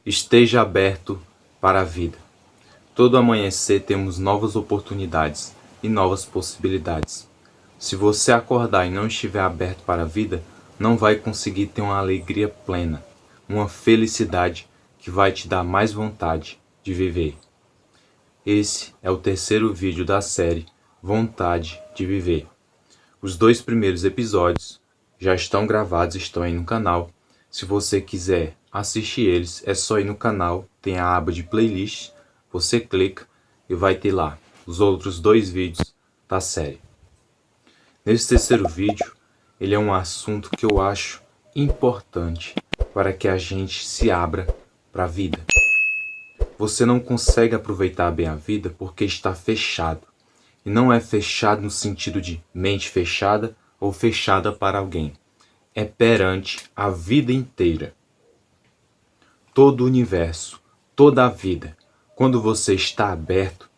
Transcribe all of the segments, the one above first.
Esteja aberto para a vida. Todo amanhecer temos novas oportunidades e novas possibilidades. Se você acordar e não estiver aberto para a vida, não vai conseguir ter uma alegria plena, uma felicidade que vai te dar mais vontade de viver. Esse é o terceiro vídeo da série Vontade de Viver. Os 2 primeiros episódios já estão gravados, estão aí no canal. Se você quiser assistir eles, é só ir no canal, tem a aba de playlist, você clica e vai ter lá os outros 2 vídeos da série. Nesse terceiro vídeo, ele é um assunto que eu acho importante para que a gente se abra para a vida. Você não consegue aproveitar bem a vida porque está fechado. E não é fechado no sentido de mente fechada ou fechada para alguém. É perante a vida inteira. Todo o universo, toda a vida. Quando você está aberto,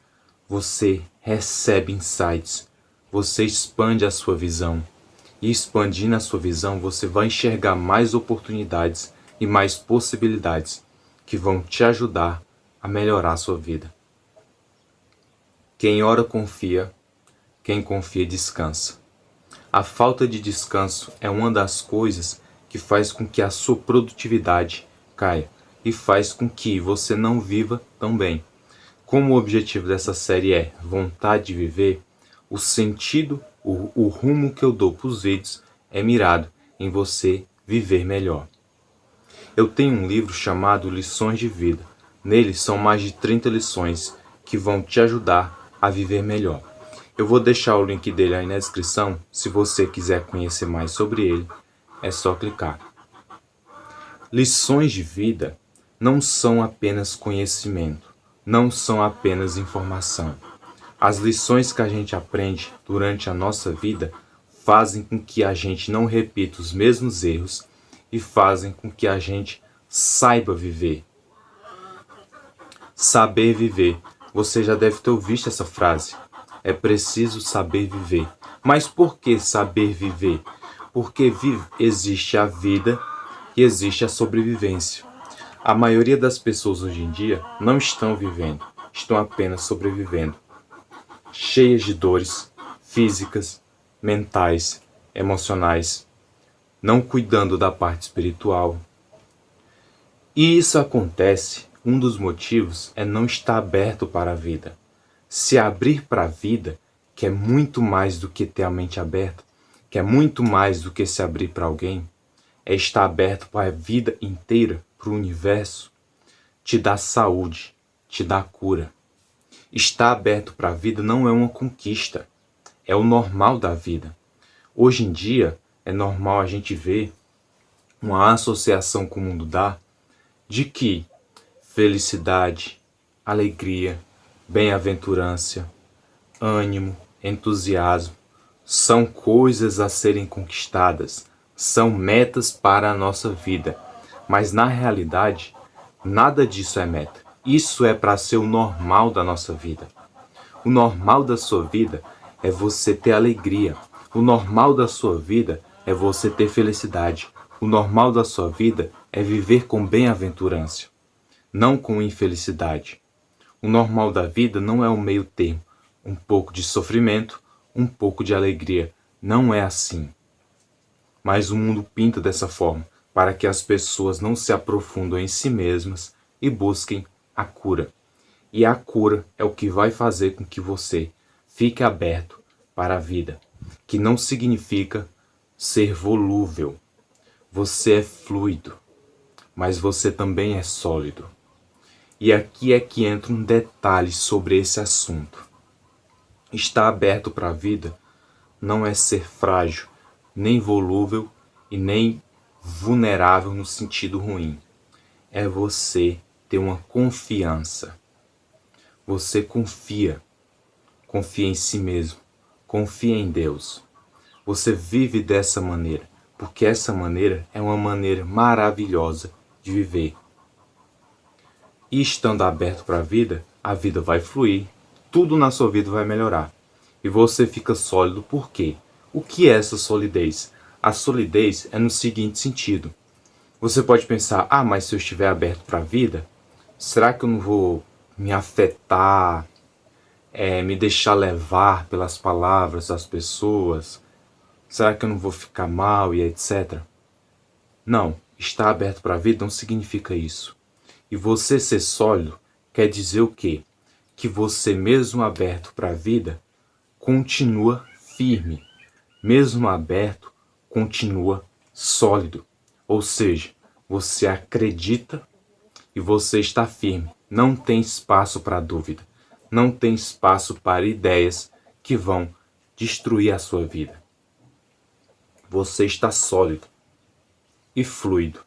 você recebe insights. Você expande a sua visão. E expandindo a sua visão, você vai enxergar mais oportunidades e mais possibilidades que vão te ajudar a melhorar a sua vida. Quem ora confia, quem confia descansa. A falta de descanso é uma das coisas que faz com que a sua produtividade caia e faz com que você não viva tão bem. Como o objetivo dessa série é vontade de viver, o sentido, o rumo que eu dou para os vídeos é mirado em você viver melhor. Eu tenho um livro chamado Lições de Vida. Nele são mais de 30 lições que vão te ajudar a viver melhor. Eu vou deixar o link dele aí na descrição. Se você quiser conhecer mais sobre ele, é só clicar. Lições de vida não são apenas conhecimento, não são apenas informação. As lições que a gente aprende durante a nossa vida fazem com que a gente não repita os mesmos erros e fazem com que a gente saiba viver. Saber viver. Você já deve ter ouvido essa frase. É preciso saber viver. Mas por que saber viver? Porque existe a vida e existe a sobrevivência. A maioria das pessoas hoje em dia não estão vivendo, estão apenas sobrevivendo. Cheias de dores físicas, mentais, emocionais, não cuidando da parte espiritual. E isso acontece, um dos motivos é não estar aberto para a vida. Se abrir para a vida, que é muito mais do que ter a mente aberta, que é muito mais do que se abrir para alguém, é estar aberto para a vida inteira, para o universo, te dá saúde, te dá cura. Estar aberto para a vida não é uma conquista, é o normal da vida. Hoje em dia, é normal a gente ver uma associação que o mundo dá de que felicidade, alegria, bem-aventurança, ânimo, entusiasmo são coisas a serem conquistadas, são metas para a nossa vida. Mas na realidade, nada disso é meta. Isso é para ser o normal da nossa vida. O normal da sua vida é você ter alegria. O normal da sua vida é você ter felicidade. O normal da sua vida é viver com bem-aventurança, não com infelicidade. O normal da vida não é o meio termo, um pouco de sofrimento, um pouco de alegria. Não é assim. Mas o mundo pinta dessa forma, para que as pessoas não se aprofundem em si mesmas e busquem a cura. E a cura é o que vai fazer com que você fique aberto para a vida, que não significa ser volúvel. Você é fluido, mas você também é sólido. E aqui é que entra um detalhe sobre esse assunto. Estar aberto para a vida não é ser frágil, nem volúvel e nem vulnerável no sentido ruim. É você ter uma confiança. Você confia em si mesmo, confia em Deus. Você vive dessa maneira, porque essa maneira é uma maneira maravilhosa de viver. E estando aberto para a vida vai fluir, tudo na sua vida vai melhorar. E você fica sólido por quê? O que é essa solidez? A solidez é no seguinte sentido. Você pode pensar, mas se eu estiver aberto para a vida, será que eu não vou me afetar, me deixar levar pelas palavras das pessoas? Será que eu não vou ficar mal e etc? Não, estar aberto para a vida não significa isso. E você ser sólido quer dizer o quê? Que você, mesmo aberto para a vida, continua firme. Mesmo aberto, continua sólido. Ou seja, você acredita e você está firme. Não tem espaço para dúvida. Não tem espaço para ideias que vão destruir a sua vida. Você está sólido e fluido.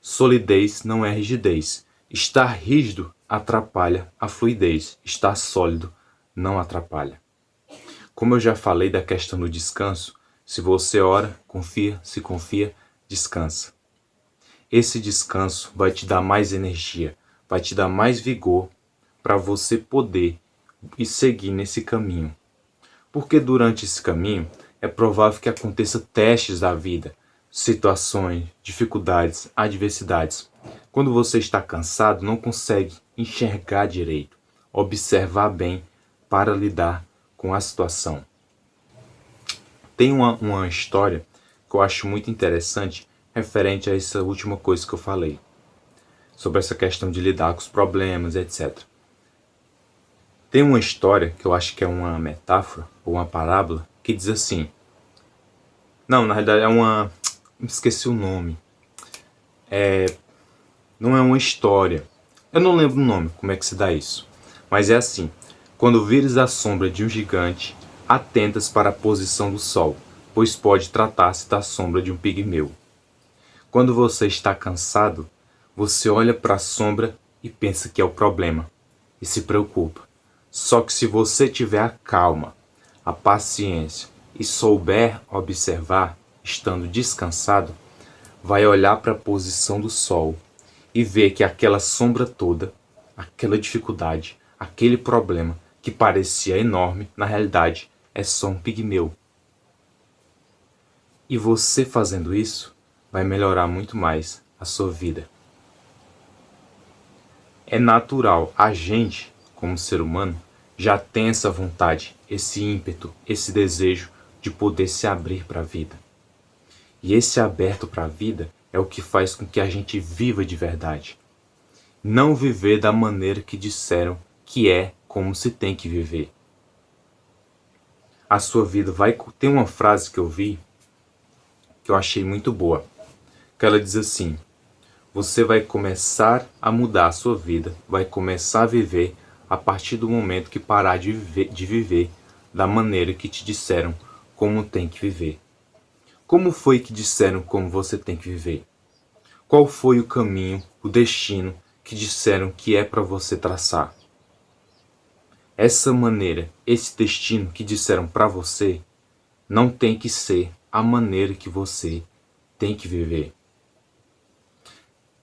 Solidez não é rigidez. Estar rígido atrapalha a fluidez. Estar sólido não atrapalha. Como eu já falei da questão do descanso, se você ora, confia, se confia, descansa. Esse descanso vai te dar mais energia, vai te dar mais vigor para você poder e seguir nesse caminho. Porque durante esse caminho é provável que aconteça testes da vida, situações, dificuldades, adversidades. Quando você está cansado, não consegue enxergar direito, observar bem para lidar com a situação. Tem uma história que eu acho muito interessante referente a essa última coisa que eu falei, sobre essa questão de lidar com os problemas, etc. Tem uma história que eu acho que é uma metáfora ou uma parábola que diz assim. Não, na realidade é uma... esqueci o nome. Não é uma história. Eu não lembro o nome, como é que se dá isso. Mas é assim. Quando vires a sombra de um gigante, atentas para a posição do sol, pois pode tratar-se da sombra de um pigmeu. Quando você está cansado, você olha para a sombra e pensa que é o problema, e se preocupa. Só que se você tiver a calma, a paciência e souber observar, estando descansado, vai olhar para a posição do sol e ver que aquela sombra toda, aquela dificuldade, aquele problema que parecia enorme, na realidade é só um pigmeu. E você fazendo isso vai melhorar muito mais a sua vida. É natural, a gente, como ser humano, já tem essa vontade, esse ímpeto, esse desejo de poder se abrir para a vida. E esse aberto para a vida é o que faz com que a gente viva de verdade. Não viver da maneira que disseram que é como se tem que viver. A sua vida vai... Tem uma frase que eu vi que eu achei muito boa, que ela diz assim: você vai começar a mudar a sua vida, vai começar a viver a partir do momento que parar de viver da maneira que te disseram como tem que viver. Como foi que disseram como você tem que viver? Qual foi o caminho, o destino que disseram que é para você traçar? Essa maneira, esse destino que disseram para você, não tem que ser a maneira que você tem que viver.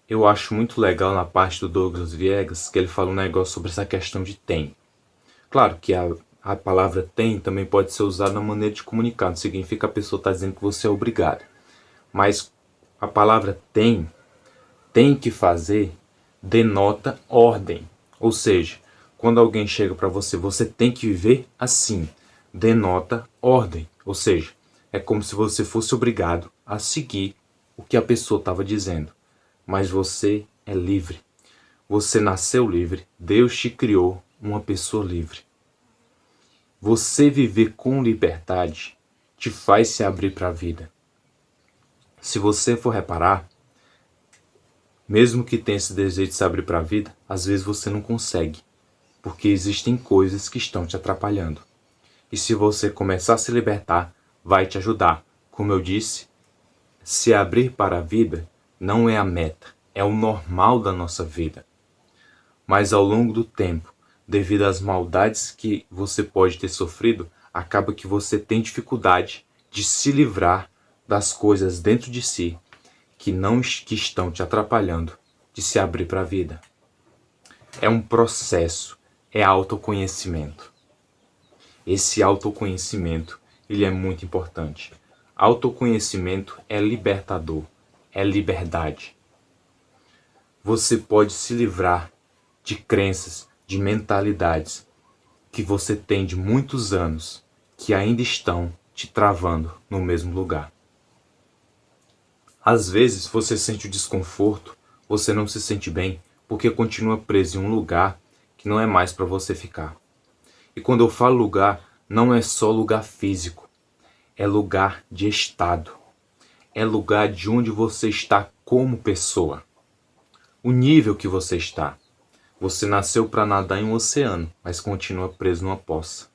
Eu acho muito legal na parte do Douglas Viegas que ele fala um negócio sobre essa questão de tem. Claro que a palavra tem também pode ser usada na maneira de comunicar, não significa que a pessoa está dizendo que você é obrigado. Mas a palavra tem que fazer, denota ordem. Ou seja, quando alguém chega para você, você tem que viver assim, denota ordem. Ou seja, é como se você fosse obrigado a seguir o que a pessoa estava dizendo. Mas você é livre. Você nasceu livre. Deus te criou uma pessoa livre. Você viver com liberdade te faz se abrir para a vida. Se você for reparar, mesmo que tenha esse desejo de se abrir para a vida, às vezes você não consegue, porque existem coisas que estão te atrapalhando. E se você começar a se libertar, vai te ajudar. Como eu disse, se abrir para a vida não é a meta, é o normal da nossa vida. Mas ao longo do tempo, devido às maldades que você pode ter sofrido, acaba que você tem dificuldade de se livrar das coisas dentro de si que estão te atrapalhando de se abrir para a vida. É um processo, é autoconhecimento. Esse autoconhecimento, ele é muito importante. Autoconhecimento é libertador, é liberdade. você pode se livrar de crenças, de mentalidades que você tem de muitos anos que ainda estão te travando no mesmo lugar. Às vezes você sente o desconforto, você não se sente bem porque continua preso em um lugar que não é mais para você ficar. E quando eu falo lugar, não é só lugar físico, é lugar de estado, é lugar de onde você está como pessoa, o nível que você está. Você nasceu para nadar em um oceano, mas continua preso numa poça.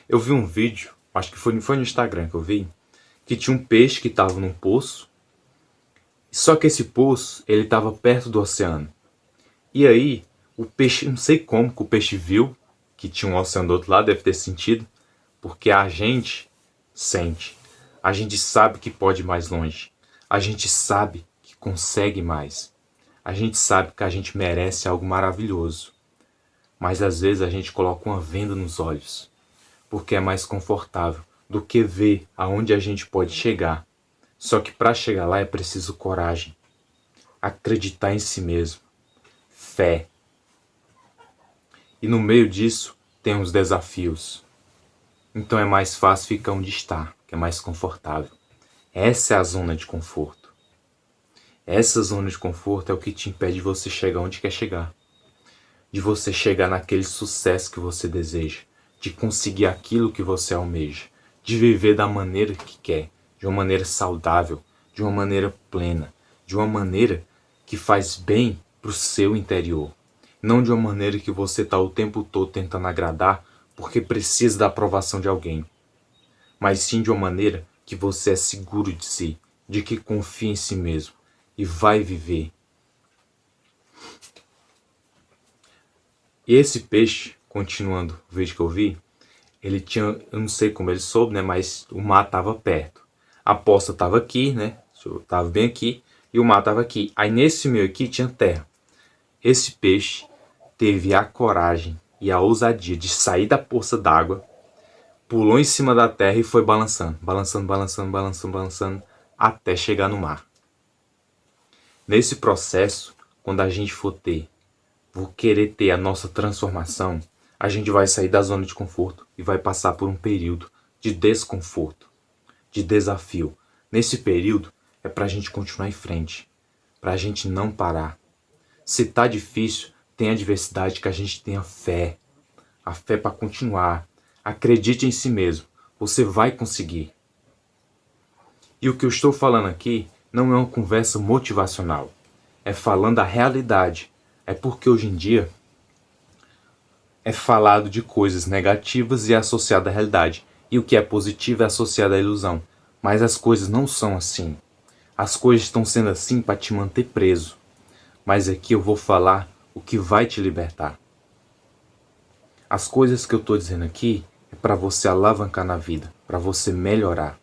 Eu vi um vídeo, acho que foi no Instagram que eu vi, que tinha um peixe que estava num poço, só que esse poço ele estava perto do oceano. E aí, o peixe, não sei como que o peixe viu que tinha um oceano do outro lado, deve ter sentido, porque a gente sente, a gente sabe que pode ir mais longe, a gente sabe que consegue mais, a gente sabe que a gente merece algo maravilhoso, mas às vezes a gente coloca uma venda nos olhos, porque é mais confortável do que ver aonde a gente pode chegar. Só que para chegar lá é preciso coragem, acreditar em si mesmo, fé. E no meio disso tem os desafios. Então é mais fácil ficar onde está, que é mais confortável. Essa é a zona de conforto. Essa zona de conforto é o que te impede de você chegar onde quer chegar. De você chegar naquele sucesso que você deseja. De conseguir aquilo que você almeja. De viver da maneira que quer. De uma maneira saudável. De uma maneira plena. De uma maneira que faz bem para o seu interior. Não de uma maneira que você está o tempo todo tentando agradar porque precisa da aprovação de alguém. Mas sim de uma maneira que você é seguro de si, de que confia em si mesmo e vai viver. E esse peixe, continuando o vídeo que eu vi, ele tinha, eu não sei como ele soube, né, mas o mar estava perto. A poça estava aqui, né, estava bem aqui, e o mar estava aqui. Aí nesse meio aqui tinha terra. Esse peixe teve a coragem e a ousadia de sair da poça d'água, pulou em cima da terra e foi balançando, balançando, balançando, balançando, balançando, até chegar no mar. Nesse processo, quando a gente vou querer ter a nossa transformação, a gente vai sair da zona de conforto e vai passar por um período de desconforto, de desafio. Nesse período é para a gente continuar em frente, para a gente não parar. Se tá difícil, tem adversidade, que a gente tenha fé, a fé para continuar. Acredite em si mesmo, você vai conseguir. E o que eu estou falando aqui não é uma conversa motivacional, é falando a realidade. É porque hoje em dia é falado de coisas negativas e é associado à realidade. E o que é positivo é associado à ilusão. Mas as coisas não são assim. As coisas estão sendo assim para te manter preso. Mas aqui eu vou falar o que vai te libertar. As coisas que eu estou dizendo aqui é para você alavancar na vida, para você melhorar.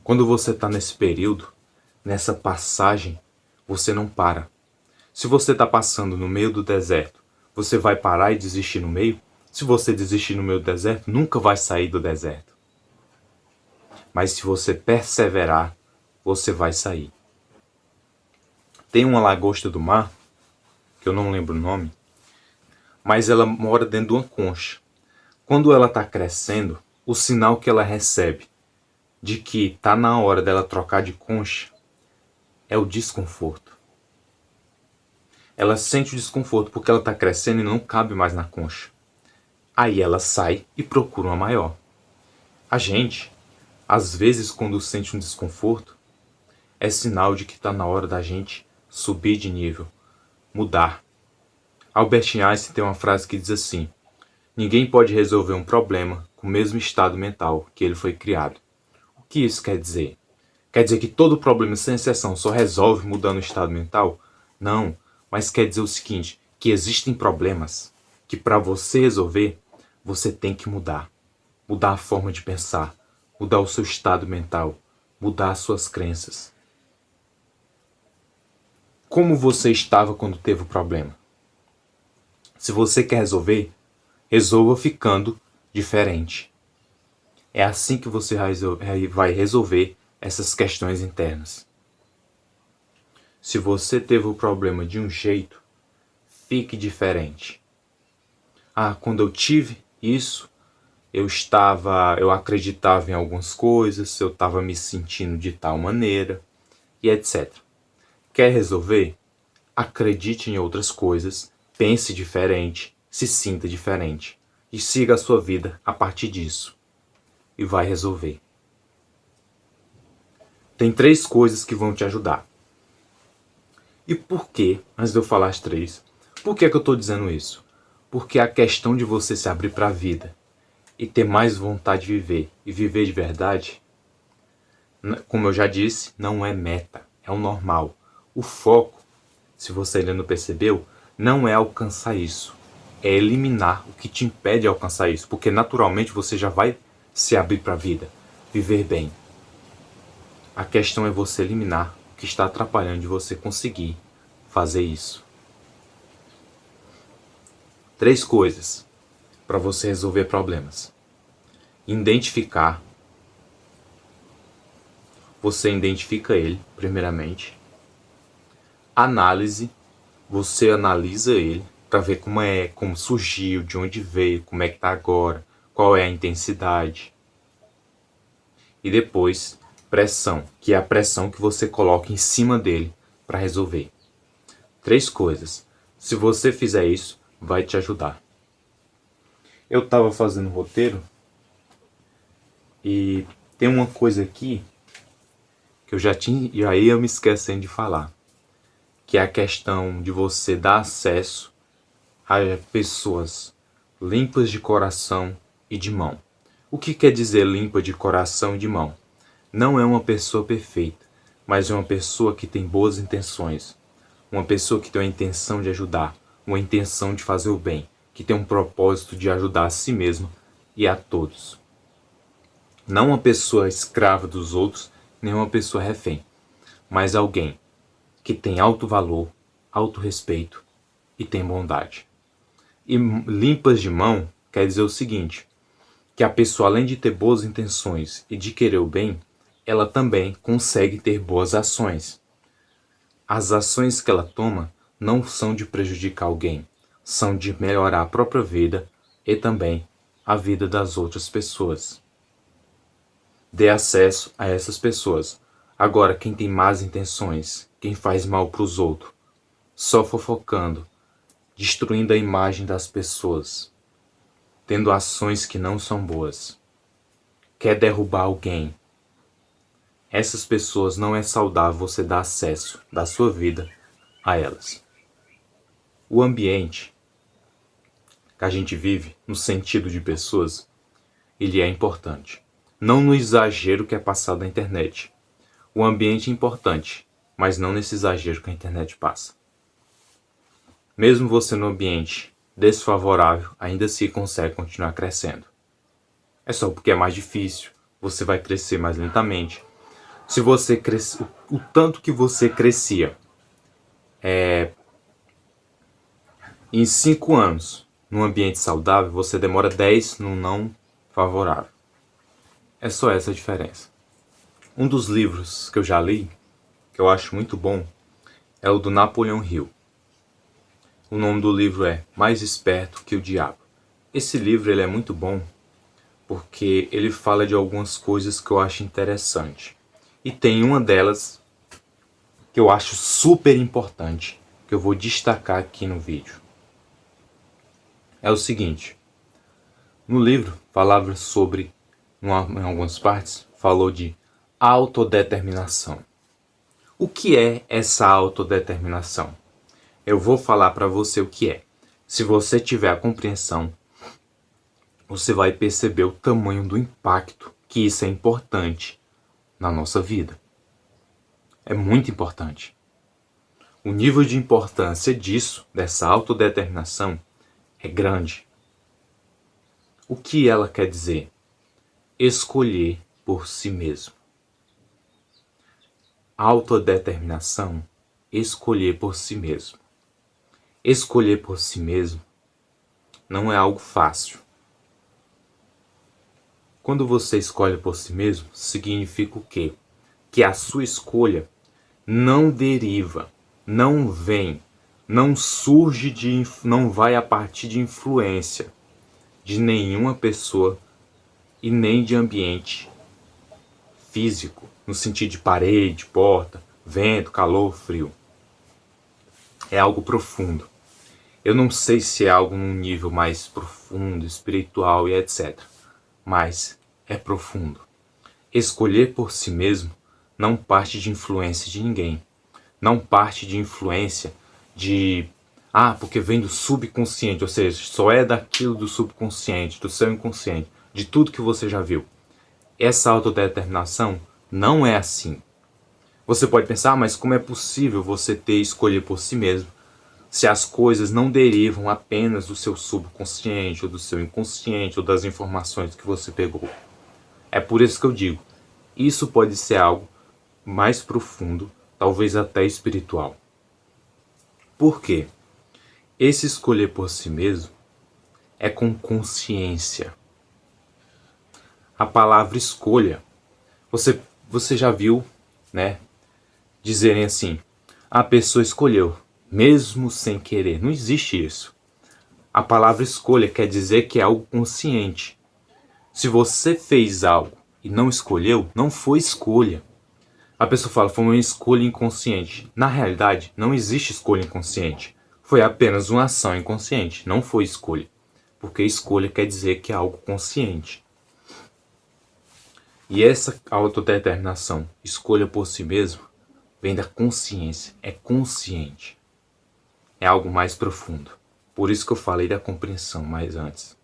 Quando você está nesse período, nessa passagem, você não para. Se você está passando no meio do deserto, você vai parar e desistir no meio? Se você desistir no meio do deserto, nunca vai sair do deserto. Mas se você perseverar, você vai sair. Tem uma lagosta do mar, que eu não lembro o nome, mas ela mora dentro de uma concha. Quando ela está crescendo, o sinal que ela recebe de que está na hora dela trocar de concha é o desconforto. Ela sente o desconforto porque ela está crescendo e não cabe mais na concha. Aí ela sai e procura uma maior. A gente, às vezes, quando sente um desconforto, é sinal de que está na hora da gente subir de nível, mudar. Albert Einstein tem uma frase que diz assim: ninguém pode resolver um problema com o mesmo estado mental que ele foi criado. O que isso quer dizer? Quer dizer que todo problema, sem exceção, só resolve mudando o estado mental? Não, mas quer dizer o seguinte, que existem problemas que para você resolver, você tem que mudar. Mudar a forma de pensar, mudar o seu estado mental, mudar as suas crenças. Como você estava quando teve o problema? Se você quer resolver, resolva ficando diferente. É assim que você vai resolver essas questões internas. Se você teve o problema de um jeito, fique diferente. Quando eu tive isso, eu acreditava em algumas coisas, eu estava me sentindo de tal maneira e etc. Quer resolver? Acredite em outras coisas, pense diferente, se sinta diferente e siga a sua vida a partir disso. E vai resolver. Tem 3 coisas que vão te ajudar. E por que, antes de eu falar as 3, por que eu estou dizendo isso? Porque a questão de você se abrir para a vida e ter mais vontade de viver e viver de verdade, como eu já disse, não é meta, é o normal. O foco, se você ainda não percebeu, não é alcançar isso, é eliminar o que te impede de alcançar isso, porque naturalmente você já vai se abrir para a vida, viver bem. A questão é você eliminar o que está atrapalhando de você conseguir fazer isso. 3 coisas para você resolver problemas. Identificar. Você identifica ele, primeiramente. Análise. Você analisa ele para ver como surgiu, de onde veio, como é que está agora, qual é a intensidade. E depois, pressão, que é a pressão que você coloca em cima dele para resolver. 3 coisas. Se você fizer isso, vai te ajudar. Eu estava fazendo roteiro e tem uma coisa aqui que eu já ia me esquecendo de falar, que é a questão de você dar acesso a pessoas limpas de coração e de mão. O que quer dizer limpa de coração e de mão? Não é uma pessoa perfeita, mas é uma pessoa que tem boas intenções, uma pessoa que tem a intenção de ajudar, uma intenção de fazer o bem, que tem um propósito de ajudar a si mesmo e a todos. Não uma pessoa escrava dos outros, nem uma pessoa refém, mas alguém que tem alto valor, alto respeito e tem bondade. E limpas de mão quer dizer o seguinte, que a pessoa, além de ter boas intenções e de querer o bem, ela também consegue ter boas ações. As ações que ela toma não são de prejudicar alguém, são de melhorar a própria vida e também a vida das outras pessoas. Dê acesso a essas pessoas. Agora, quem tem más intenções, quem faz mal para os outros, só fofocando, destruindo a imagem das pessoas, tendo ações que não são boas, quer derrubar alguém, essas pessoas não é saudável você dar acesso da sua vida a elas. O ambiente que a gente vive, no sentido de pessoas, ele é importante. Não no exagero que é passado na internet. O ambiente é importante, mas não nesse exagero que a internet passa. Mesmo você no ambiente desfavorável, ainda assim consegue continuar crescendo. É só porque é mais difícil, você vai crescer mais lentamente. Se você cresce, o tanto que você crescia em 5 anos num ambiente saudável, você demora 10 num não favorável. É só essa a diferença. Um dos livros que eu já li, que eu acho muito bom, é o do Napoleão Hill. O nome do livro é Mais Esperto que o Diabo. Esse livro ele é muito bom porque ele fala de algumas coisas que eu acho interessante. E tem uma delas que eu acho super importante, que eu vou destacar aqui no vídeo. É o seguinte, no livro falava sobre, em algumas partes, falou de autodeterminação. O que é essa autodeterminação? Eu vou falar para você o que é. Se você tiver a compreensão, você vai perceber o tamanho do impacto que isso é importante na nossa vida. É muito importante. O nível de importância disso, dessa autodeterminação, é grande. O que ela quer dizer? Escolher por si mesmo. Autodeterminação, escolher por si mesmo. Escolher por si mesmo não é algo fácil. Quando você escolhe por si mesmo, significa o quê? Que a sua escolha não deriva não vem, não surge não vai a partir de influência de nenhuma pessoa e nem de ambiente físico, no sentido de parede, porta, vento, calor, frio. É algo profundo. Eu não sei se é algo num nível mais profundo, espiritual e etc. Mas é profundo. Escolher por si mesmo não parte de influência de ninguém. Não parte de influência de... porque vem do subconsciente, ou seja, só é daquilo do subconsciente, do seu inconsciente, de tudo que você já viu. Essa autodeterminação não é assim. Você pode pensar, mas como é possível você escolher por si mesmo, se as coisas não derivam apenas do seu subconsciente, ou do seu inconsciente, ou das informações que você pegou? É por isso que eu digo, isso pode ser algo mais profundo, talvez até espiritual. Por quê? Esse escolher por si mesmo é com consciência. A palavra escolha, você já viu, né, dizerem assim, a pessoa escolheu, mesmo sem querer. Não existe isso. A palavra escolha quer dizer que é algo consciente. Se você fez algo e não escolheu, não foi escolha. A pessoa fala, foi uma escolha inconsciente. Na realidade, não existe escolha inconsciente. Foi apenas uma ação inconsciente, não foi escolha. Porque escolha quer dizer que é algo consciente. E essa autodeterminação, escolha por si mesmo, vem da consciência, é consciente. É algo mais profundo. Por isso que eu falei da compreensão mais antes.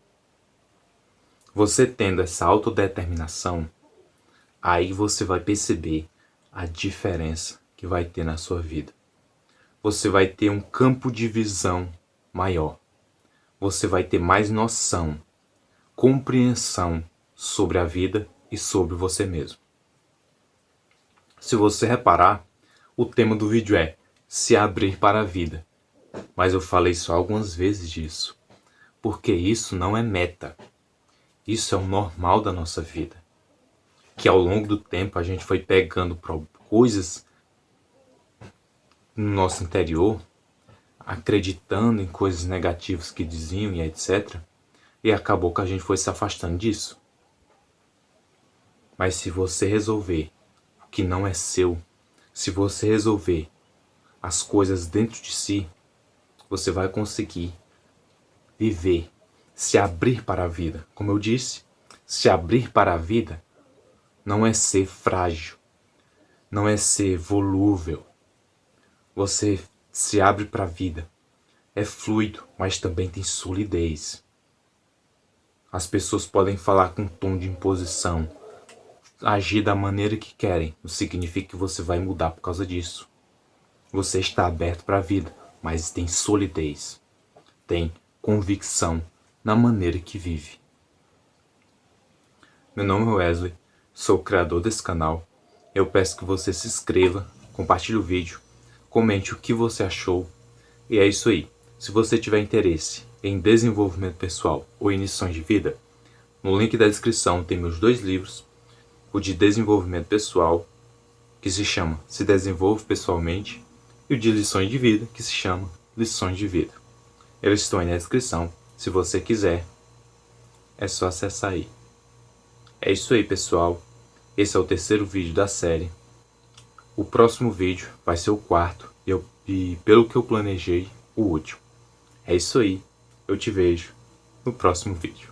Você tendo essa autodeterminação, aí você vai perceber a diferença que vai ter na sua vida. Você vai ter um campo de visão maior. Você vai ter mais noção, compreensão sobre a vida e sobre você mesmo. Se você reparar, o tema do vídeo é se abrir para a vida. Mas eu falei só algumas vezes disso, porque isso não é meta. Isso é o normal da nossa vida. Que ao longo do tempo a gente foi pegando coisas no nosso interior, acreditando em coisas negativas que diziam e etc. E acabou que a gente foi se afastando disso. Mas se você resolver o que não é seu, se você resolver as coisas dentro de si, você vai conseguir viver, se abrir para a vida. Como eu disse, se abrir para a vida não é ser frágil, não é ser volúvel. Você se abre para a vida. É fluido, mas também tem solidez. As pessoas podem falar com um tom de imposição, agir da maneira que querem. Não significa que você vai mudar por causa disso. Você está aberto para a vida, mas tem solidez, tem convicção na maneira que vive. Meu nome é Wesley, sou o criador desse canal. Eu peço que você se inscreva, compartilhe o vídeo, comente o que você achou. E é isso aí. Se você tiver interesse em desenvolvimento pessoal ou em lições de vida, no link da descrição tem meus 2 livros, o de desenvolvimento pessoal, que se chama Se Desenvolve Pessoalmente, e o de lições de vida, que se chama Lições de Vida. Eles estão aí na descrição. Se você quiser, é só acessar aí. É isso aí, pessoal. Esse é o 3º vídeo da série. O próximo vídeo vai ser o 4º e pelo que eu planejei, o último. É isso aí. Eu te vejo no próximo vídeo.